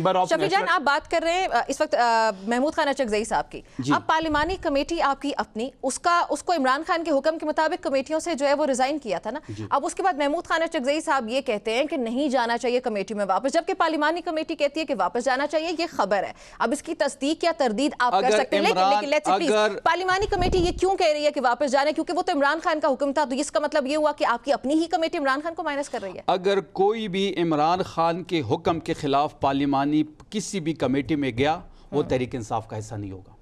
Member of Shafi जान, आप बात कर रहे हैं इस वक्त महमूद खान अचकज़ई साहब की। अब पार्लिमानी कमेटी आपकी अपनी, उसको इमरान खान के हुक्म के मुताबिक कमेटियों से जो है वो रिजाइन किया था ना। अब उसके बाद महमूद खान अचकज़ई साहब ये कहते हैं कि नहीं जाना चाहिए कमेटी में वापस, जबकि पार्लिमानी कमेटी कहती है कि वापस जाना चाहिए। ये खबर है, अब इसकी तस्दीक या तरदीद आप कर सकते हैं, लेकिन पार्लिमानी कमेटी ये क्यों कह रही है कि वापस जाना, क्योंकि वो तो इमरान खान का हुक्म था, तो इसका मतलब ये हुआ कि आपकी अपनी ही कमेटी इमरान खान को माइनस कर रही है। अगर कोई भी इमरान खान के हुक्म के खिलाफ पार्लिमानी किसी भी कमेटी में गया, वो तहरीक इंसाफ का हिस्सा नहीं होगा।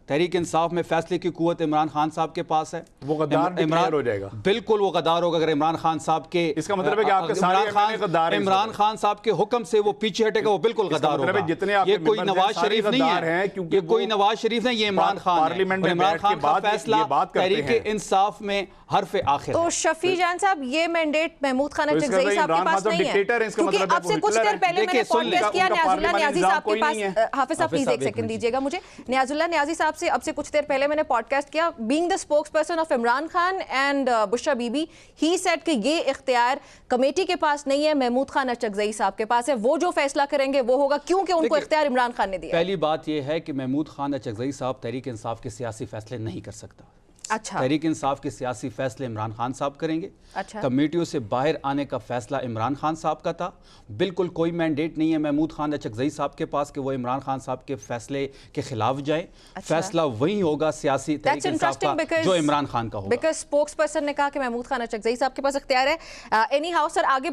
तहरीक इंसाफ में फैसले की कुव्वत इमरान खान साहब के पास है, वो गद्दार डिक्लेयर हो जाएगा। बिल्कुल वो गद्दार होगा अगर इमरान खान साहब के, इसका मतलब है कि आपके सारे गद्दार हैं। इमरान खान साहब के हुक्म से वो पीछे हटेगा, वो बिल्कुल गद्दार होगा। जितने ये कोई नवाज शरीफ नहीं है, ये कोई नवाज शरीफ नहीं, ये इमरान खान पार्लियामेंट में इमरान खान का फैसला तहरीक इंसाफ में हरफ आखिर। तो शफी जान साहब, ये मैंडेट महमूद खान अचकज़ई साहब के पास नहीं है, क्योंकि अब से कुछ देर पहले मैंने पॉडकास्ट किया न्याजुल्लाह न्याजी साहब के पास। हाफिज साहब प्लीज एक सेकंड दीजिएगा मुझे। न्याजुल्लाह न्याजी साहब से अब से कुछ देर पहले मैंने पॉडकास्ट किया, being the spokesperson of Imran Khan and Bushra Bibi, he said कि ये इख्तियार कमेटी के पास नहीं है, महमूद खान अचकज़ई साहब के पास है, वो जो फैसला करेंगे वो होगा, क्योंकि उनको इख्तियार इमरान खान ने दिया। पहली बात यह है कि महमूद खान अचकज़ई साहब तहरीक इंसाफ के सियासी फैसले नहीं कर सकता। अच्छा, तहरीक इंसाफ के सियासी फैसले इमरान खान साहब करेंगे। अच्छा, कमेटियों से बाहर आने का फैसला इमरान खान साहब का था। बिल्कुल कोई मैंडेट नहीं है महमूद खान अचकज़ई साहब के पास कि वो इमरान खान साहब के फैसले के खिलाफ जाए। अच्छा, फैसला वही होगा सियासी तहरीक इंसाफ का जो इमरान खान का होगा। बिकॉज़ स्पोक्सपर्सन ने कहा कि महमूद खान अचकज़ई साहब के पास इख्तियार है। एनी हाउ सर, आगे